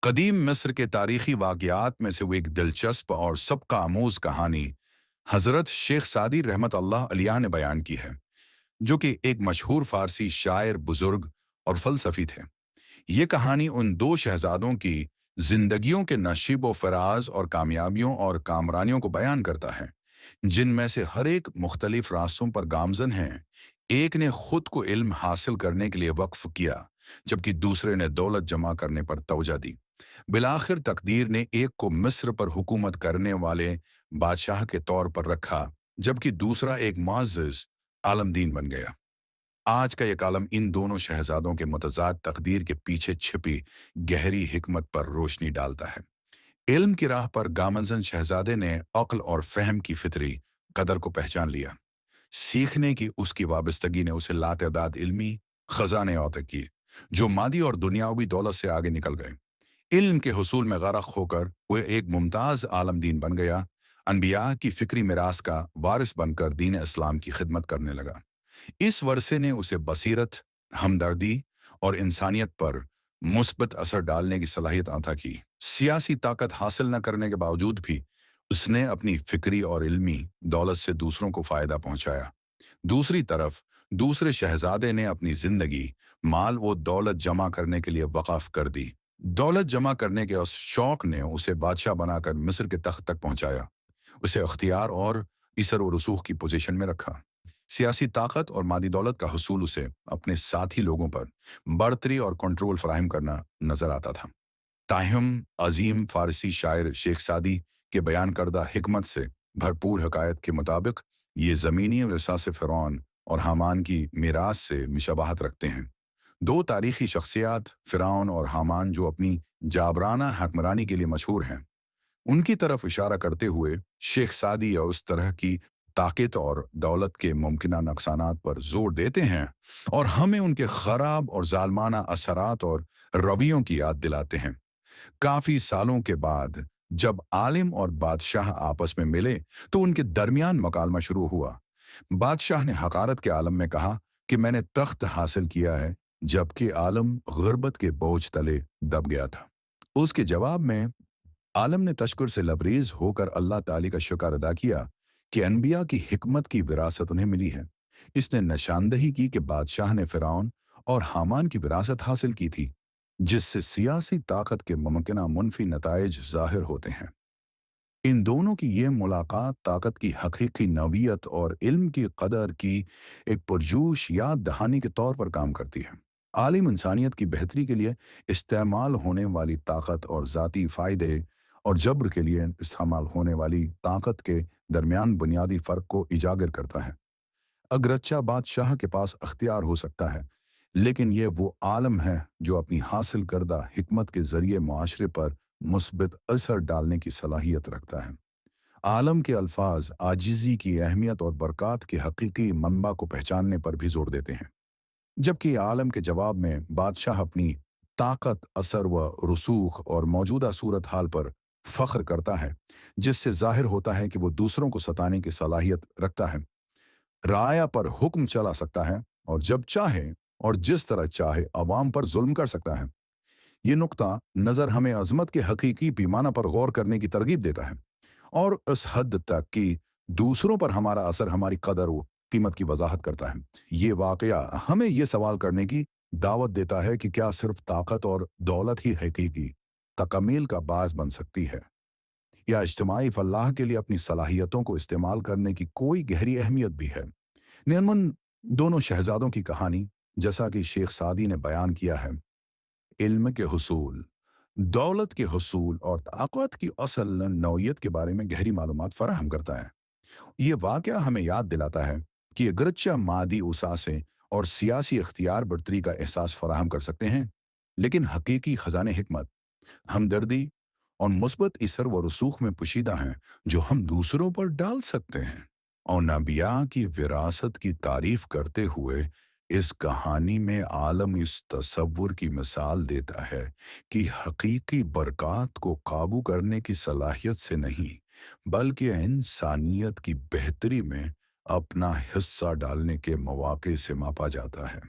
कदीम मिस्र के तारीखी वाक़यात में से वो एक दिलचस्प और सबका आमोज़ कहानी हज़रत शेख सादी रहमत अल्लाह अलैह ने बयान की है, जो कि एक मशहूर फ़ारसी शायर, बुज़ुर्ग और फ़लसफ़ी थे। ये कहानी उन दो शहज़ादों की ज़िंदगियों के नशीब व फ़राज़ और कामयाबियों और कामरानियों को बयान करता है, जिनमें से हर एक मुख्तलिफ रास्तों पर गामज़न हैं। एक ने खुद को इल्म हासिल करने के लिए वक्फ किया, जबकि दूसरे ने दौलत जमा करने पर तवज्जो दी। बिलाखिर तकदीर ने एक को मिस्र पर हुकूमत करने वाले बादशाह के तौर पर रखा, जबकि दूसरा एक मुअज़्ज़िज़ आलमदीन बन गया। आज का ये कालम इन दोनों शहजादों के मुतज़ाद तकदीर के पीछे छिपी गहरी हिकमत पर रोशनी डालता है। इल्म की राह पर गामज़न शहजादे ने अक्ल और फ़हम की फितरी कदर को पहचान लिया। सीखने की उसकी वाबस्तगी ने उसे लातदाद इल्मी खजाने अता किए, जो मादी और दुनियावी दौलत से आगे निकल गए। इल्म के हुसूल में गरक होकर वह एक मुमताज़ आलमदीन बन गया, अनबिया की फ़िक्री मिरास का वारिस बनकर दीन इस्लाम की खिदमत करने लगा। इस वर्षे ने उसे बसीरत, हमदर्दी और इंसानियत पर मुस्बत असर डालने की सलाहियत अता की। सियासी ताकत हासिल न करने के बावजूद भी उसने अपनी फ़िक्री और इल्मी दौलत से दूसरों को फ़ायदा पहुँचाया। दूसरी तरफ दूसरे शहजादे ने अपनी ज़िंदगी माल व दौलत जमा करने के लिए वक़फ़ कर दी। दौलत जमा करने के उस शौक़ ने उसे बादशाह बनाकर मिस्र के तख्त तक पहुँचाया, उसे अख्तियार और इसर व रसूख की पोजीशन में रखा। सियासी ताकत और मादी दौलत का हुसूल उसे अपने साथी लोगों पर बढ़तरी और कंट्रोल फराहम करना नजर आता था। ताहम अजीम फ़ारसी शायर शेख सादी के बयान करदा हिकमत से भरपूर हकायत के मुताबिक ये ज़मीनी वसास फ़िरौन और हामान की मीरास से मिशबाहत रखते हैं। दो तारीखी शख्सियात फ़िरौन और हामान जो अपनी जाबराना हुक्मरानी के लिए मशहूर हैं, उनकी तरफ इशारा करते हुए शेख सादी और उस तरह की ताकत और दौलत के मुमकिना नुकसानात पर जोर देते हैं और हमें उनके खराब और जालमाना असरात और रवैयों की याद दिलाते हैं। काफी सालों के बाद जब आलिम और बादशाह आपस में मिले तो उनके दरमियान मकालमा शुरू हुआ। बादशाह ने हकारत के आलम में कहा कि मैंने तख्त हासिल किया है, जबकि आलम गुर्बत के बोझ तले दब गया था। उसके जवाब में आलम ने तशक्कुर से लबरेज होकर अल्लाह ताली का शुक्र अदा किया कि अनबिया की हिकमत की विरासत उन्हें मिली है। इसने निशानदही की कि बादशाह ने फ़िरौन और हामान की विरासत हासिल की थी, जिससे सियासी ताकत के मुमकिना मुनफी नताइज ज़ाहिर होते हैं। इन दोनों की ये मुलाकात ताकत की हकीकी नवीयत और इल्म की कदर की एक पुरजोश याद दहानी के तौर पर काम करती है। आलिम इंसानियत की बेहतरी के लिए इस्तेमाल होने वाली ताकत और ज़ाती फ़ायदे और जब्र के लिए इस्तेमाल होने वाली ताकत के दरमियान बुनियादी फ़र्क को इजागर करता है। अगरच्चा बादशाह के पास अख्तियार हो सकता है, लेकिन यह वो आलम है जो अपनी हासिल करदा हिकमत के ज़रिए मुआशरे पर मुस्बित असर डालने की सलाहियत रखता है। आलम के अल्फाज आजिज़ी की अहमियत और बरक़ात के हकीकी मनबा को पहचानने पर भी जोर देते हैं, जबकि आलम के जवाब में बादशाह अपनी ताकत, असर व रसूख और मौजूदा सूरत हाल पर फ़ख्र करता है, जिससे ज़ाहिर होता है कि वो दूसरों को सताने की सलाहियत रखता है, राया पर हुक्म चला सकता है और जब चाहे और जिस तरह चाहे अवाम पर जुल्म कर सकता है। ये नुक्ता नज़र हमें अज़मत के हकीकी पैमाना पर गौर करने की तरगीब देता है और इस हद तक कि दूसरों पर हमारा असर हमारी कदर व कीमत की वजाहत करता है। ये वाक़या हमें ये सवाल करने की दावत देता है कि क्या सिर्फ ताकत और दौलत ही हकीकी तकमील का बाज़ बन सकती है, या इज्तिमाई फलाह के लिए अपनी सलाहियतों को इस्तेमाल करने की कोई गहरी अहमियत भी है। नियमन दोनों शहजादों की कहानी, जैसा कि शेख सादी ने बयान किया है, इल्म के हुसूल, दौलत के हुसूल और ताकत की असल नौइयत के बारे में गहरी मालूमात फराहम करता है। ये वाक़या हमें याद दिलाता है कि अगरच्चा मादी उसासे और सियासी इख्तियार बर्तरी का एहसास फराहम कर सकते हैं, लेकिन हकीकी खजाने हिकमत, हमदर्दी और मुस्बत इसर व रसूख में पोशीदा हैं, जो हम दूसरों पर डाल सकते हैं। और नबिया की विरासत की तारीफ करते हुए इस कहानी में आलम इस तसव्वुर की मिसाल देता है कि हकीकी बरक़ात को काबू करने की सलाहियत से नहीं, बल्कि इंसानियत की बेहतरी में अपना हिस्सा डालने के मौक़े से मापा जाता है।